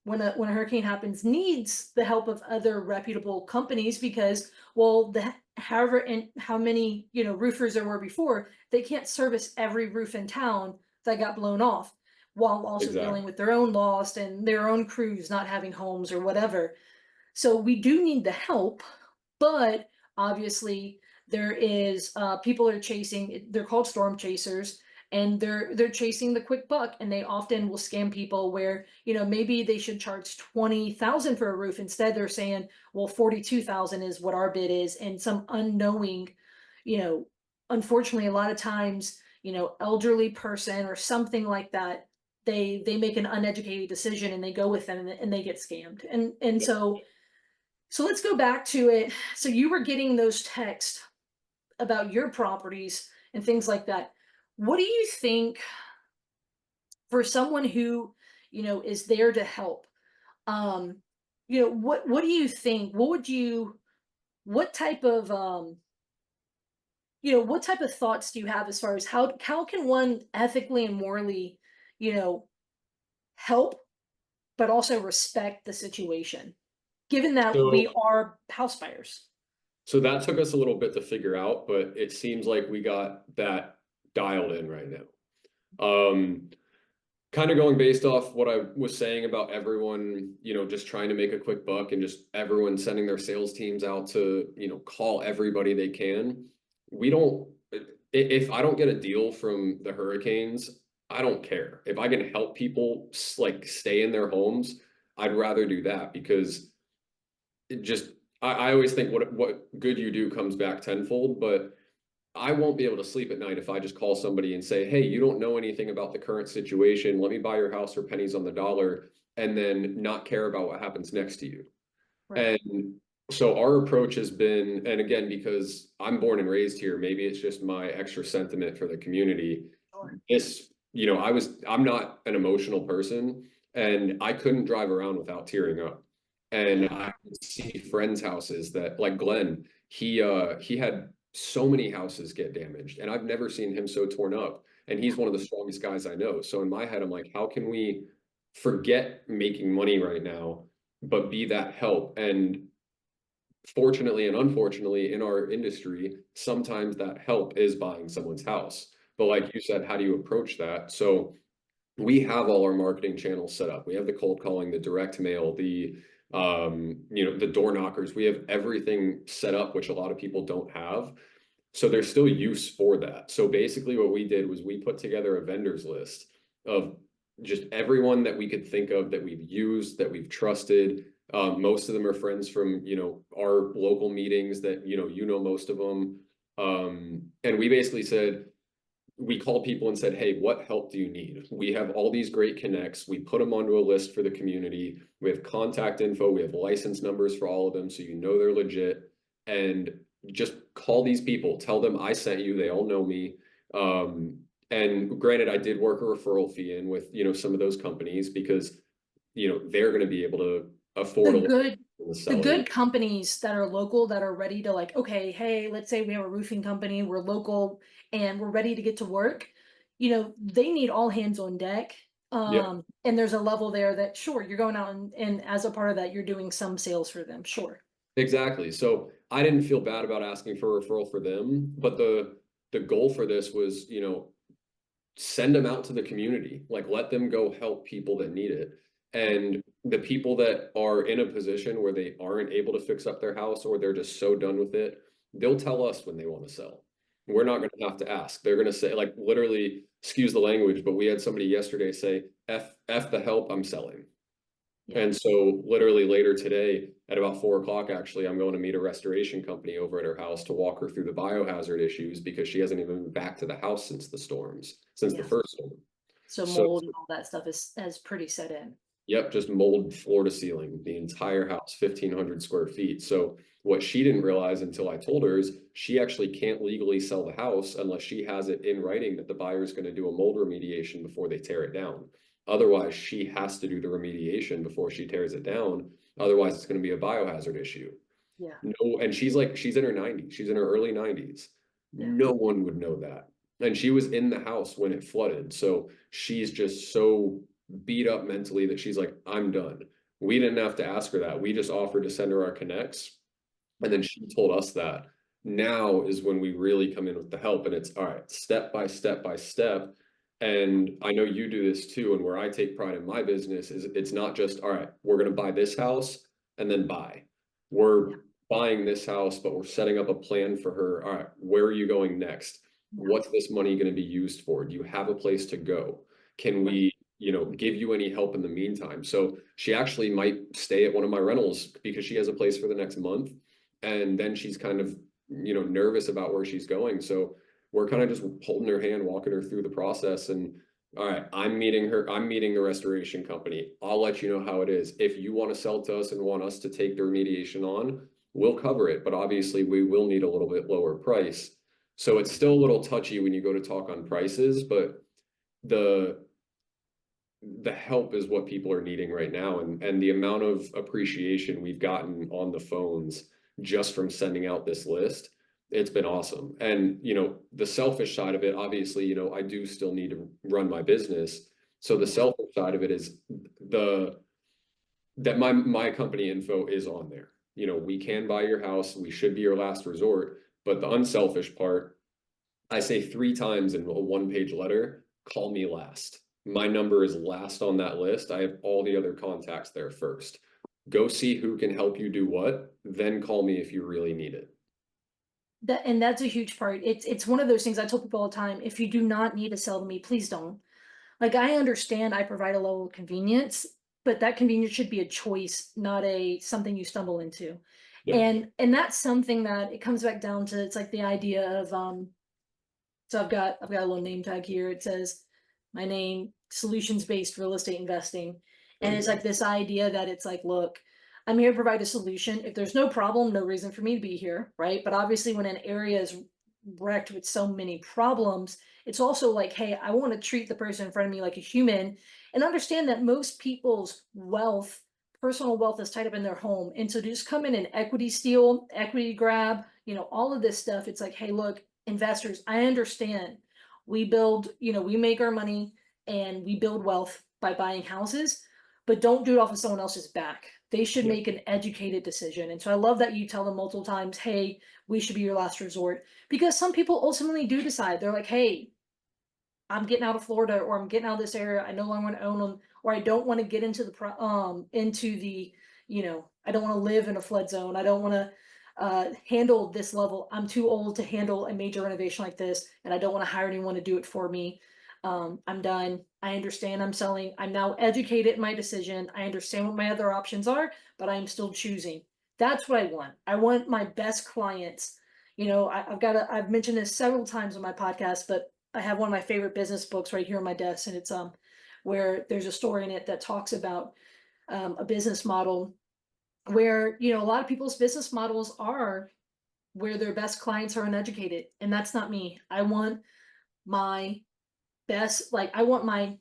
when a hurricane happens, needs the help of other reputable companies because, well, however and how many roofers there were before, they can't service every roof in town that got blown off, while also dealing with their own loss and their own crews not having homes or whatever. So we do need the help, but obviously there is people are chasing. They're called storm chasers, and they're chasing the quick buck, and they often will scam people where maybe they should charge 20,000 for a roof. Instead they're saying, well, 42,000 is what our bid is, and some unknowing, unfortunately a lot of times, elderly person or something like that, they make an uneducated decision and they go with them and they get scammed. And so let's go back to it. So you were getting those texts about your properties and things like that. What do you think, for someone who, is there to help, what do you think? What would you what type of what type of thoughts do you have as far as how can one ethically and morally, you know, help but also respect the situation, given that So, we are house buyers? so that took us a little bit to figure out, but it seems like we got that dialed in right now. Kind of going based off what I was saying about everyone, just trying to make a quick buck and just everyone sending their sales teams out to, call everybody they can. We don't, if I don't get a deal from the hurricanes, I don't care. If I can help people like stay in their homes, I'd rather do that because it just, I always think what good you do comes back tenfold, but I won't be able to sleep at night if I just call somebody and say, hey, you don't know anything about the current situation. Let me buy your house for pennies on the dollar, and then not care about what happens next to you. Right. And so our approach has been, and again, because I'm born and raised here, maybe it's just my extra sentiment for the community. Sure. I'm not an emotional person, and I couldn't drive around without tearing up. And I could see friends' houses that, like Glenn, he had so many houses get damaged, and I've never seen him so torn up. And he's one of the strongest guys I know. So in my head, I'm like, how can we forget making money right now, but be that help? And fortunately and unfortunately, in our industry, sometimes that help is buying someone's house. But like you said, how do you approach that? So we have all our marketing channels set up. We have the cold calling, the direct mail, the door knockers. We have everything set up, which a lot of people don't have. So there's still use for that. So basically what we did was we put together a vendors list of just everyone that we could think of that we've used, that we've trusted. Most of them are friends from, our local meetings that, most of them. And we basically said, we called people and said, hey, what help do you need? We have all these great connects. We put them onto a list for the community. We have contact info. We have license numbers for all of them, so they're legit. And just call these people. Tell them I sent you. They all know me. And granted, I did work a referral fee in with, some of those companies because, they're going to be able to afford The good companies that are local that are ready to, like, okay, hey, let's say we have a roofing company, we're local and we're ready to get to work, they need all hands on deck. Yeah. And there's a level there that, sure, you're going out and as a part of that, you're doing some sales for them. Sure. Exactly. So I didn't feel bad about asking for a referral for them, but the goal for this was, send them out to the community, like let them go help people that need it. And the people that are in a position where they aren't able to fix up their house or they're just so done with it, they'll tell us when they want to sell. We're not going to have to ask. They're going to say, like, literally, excuse the language, but we had somebody yesterday say, F the help, I'm selling. Yeah. And so literally later today at about 4 o'clock, actually, I'm going to meet a restoration company over at her house to walk her through the biohazard issues because she hasn't even been back to the house since the first storm. So So, mold and all that stuff has pretty set in. yep, just mold floor to ceiling, the entire house, 1,500 square feet. So what she didn't realize until I told her is she actually can't legally sell the house unless she has it in writing that the buyer is going to do a mold remediation before they tear it down. Otherwise, she has to do the remediation before she tears it down. Otherwise, it's going to be a biohazard issue. Yeah. No, and she's in her 90s. She's in her early 90s. Yeah. No one would know that. And she was in the house when it flooded. So she's just so beat up mentally that she's like, I'm done. We didn't have to ask her that. We just offered to send her our connects. And then she told us that. Now is when we really come in with the help. And it's all right, step by step by step. And I know you do this too. And where I take pride in my business is it's not just, all right, we're going to buy this house and then buy. We're buying this house, but we're setting up a plan for her. All right, where are you going next? What's this money going to be used for? Do you have a place to go? Can we, give you any help in the meantime? So she actually might stay at one of my rentals because she has a place for the next month. And then she's kind of, nervous about where she's going. So we're kind of just holding her hand, walking her through the process. And all right, I'm meeting the restoration company. I'll let you know how it is. If you want to sell to us and want us to take the remediation on, we'll cover it. But obviously we will need a little bit lower price. So it's still a little touchy when you go to talk on prices, but the help is what people are needing right now. And the amount of appreciation we've gotten on the phones just from sending out this list. It's been awesome. And, you know, the selfish side of it, obviously, you know, I do still need to run my business. So the selfish side of it is that my company info is on there. You know, we can buy your house. We should be your last resort. But the unselfish part, I say 3 times in a 1-page letter, call me last. My number is last on that list. I have all the other contacts there first. Go see who can help you do what, then call me if you really need it. And that's a huge part. It's one of those things I tell people all the time. If you do not need to sell to me, please don't. Like, I understand I provide a level of convenience, but that convenience should be a choice, not a something you stumble into. Yeah. And that's something that it comes back down to. It's like the idea of so I've got a little name tag here. It says my name, solutions-based real estate investing. There And you it's go. like this idea that it's like, look, I'm here to provide a solution. If there's no problem, no reason for me to be here, right? But obviously when an area is wrecked with so many problems, it's also like, hey, I want to treat the person in front of me like a human and understand that most people's wealth, personal wealth, is tied up in their home. And so to just come in and equity steal, equity grab, you know, all of this stuff, it's like, hey, look, investors, I understand we build, you know, we make our money and we build wealth by buying houses, but don't do it off of someone else's back. They should Yeah. make an educated decision. And so I love that you tell them multiple times, hey, we should be your last resort, because some people ultimately do decide. They're like, hey, I'm getting out of Florida, or I'm getting out of this area. I no longer want to own them, or I don't want to get into the, you know, I don't want to live in a flood zone. I don't want to handle this level. I'm too old to handle a major renovation like this, and I don't want to hire anyone to do it for me. I'm done. I understand I'm selling. I'm now educated in my decision. I understand what my other options are, but I'm still choosing. That's what I want. I want my best clients. You know, I've mentioned this several times on my podcast, but I have one of my favorite business books right here on my desk, and it's where there's a story in it that talks about a business model where, you know, a lot of people's business models are where their best clients are uneducated, and that's not me. I want my best, like, I want my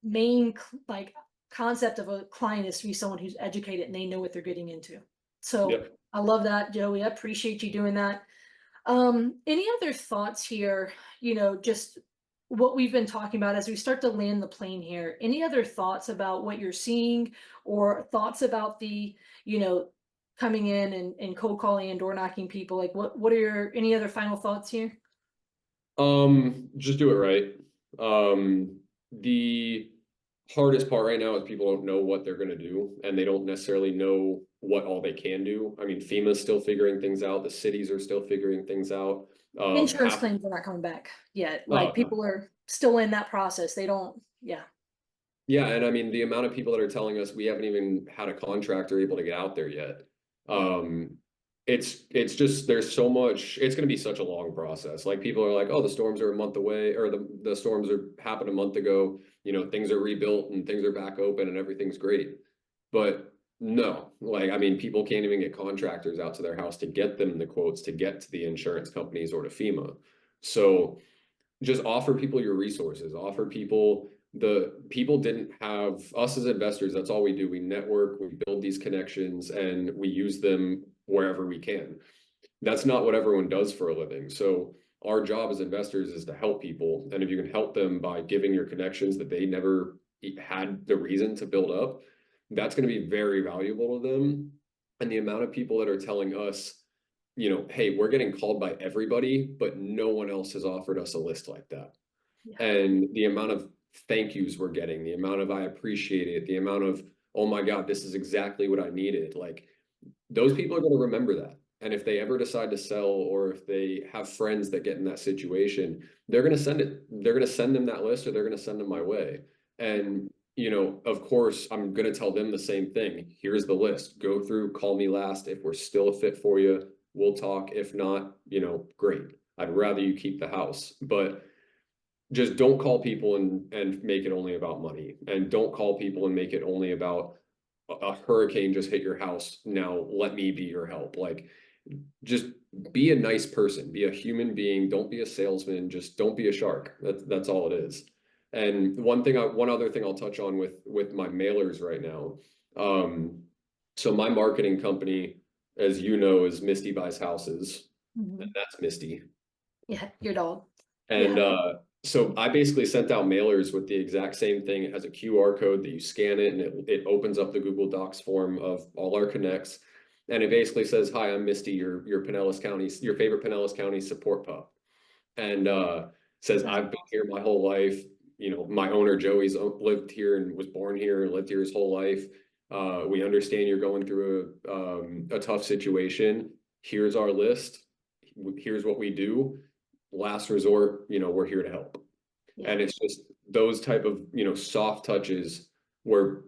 main like concept of a client is to be someone who's educated and they know what they're getting into. So Yep. I love that, Joey. I appreciate you doing that. Any other thoughts here, you know, just what we've been talking about as we start to land the plane here? Any other thoughts about what you're seeing, or thoughts about the, you know, coming in and cold calling and door knocking people? Like, what are your any other final thoughts here? Just do it right. The hardest part right now is people don't know what they're going to do, and they don't necessarily know what all they can do. I mean, FEMA's still figuring things out. The cities are still figuring things out. Insurance claims are not coming back yet. Like, No. people are still in that process. They don't, yeah. Yeah, and I mean, the amount of people that are telling us we haven't even had a contractor able to get out there yet. It's just, there's so much, it's going to be such a long process. Like, people are like, oh, the storms are a month away, or the storms happened a month ago, you know, things are rebuilt and things are back open and everything's great. But no, like, I mean, people can't even get contractors out to their house to get them the quotes to get to the insurance companies or to FEMA. So just offer people your resources, offer people, the people didn't have us as investors. That's all we do. We network, we build these connections, and we use them wherever we can. That's not what everyone does for a living. So our job as investors is to help people. And if you can help them by giving your connections that they never had the reason to build up, that's going to be very valuable to them. And the amount of people that are telling us, you know, hey, we're getting called by everybody, but no one else has offered us a list like that. Yeah. And the amount of thank yous we're getting, the amount of I appreciate it, the amount of, oh my God, this is exactly what I needed. Like, those people are going to remember that. And if they ever decide to sell, or if they have friends that get in that situation, they're going to send it. They're going to send them that list, or they're going to send them my way. And, you know, of course, I'm going to tell them the same thing. Here's the list. Go through, call me last. If we're still a fit for you, we'll talk. If not, you know, great. I'd rather you keep the house. But just don't call people and make it only about money. And don't call people and make it only about a hurricane just hit your house. Now let me be your help. Like, just be a nice person, be a human being. Don't be a salesman. Just don't be a shark. That's all it is. And one other thing I'll touch on with my mailers right now. So my marketing company, as you know, is Misty buys houses, Mhm. and that's Misty. Yeah, your dog. And Yeah. so I basically sent out mailers with the exact same thing. It has a QR code that you scan it, and it opens up the Google Docs form of all our connects. And it basically says, "Hi, I'm Misty, your Pinellas County, your favorite Pinellas County support pup." And says, That's "I've been here my whole life. You know, my owner Joey's lived here and was born here and lived here his whole life. We understand you're going through a tough situation. Here's our list. Here's what we do. Last resort, you know, we're here to help." Yeah. And it's just those type of, you know, soft touches where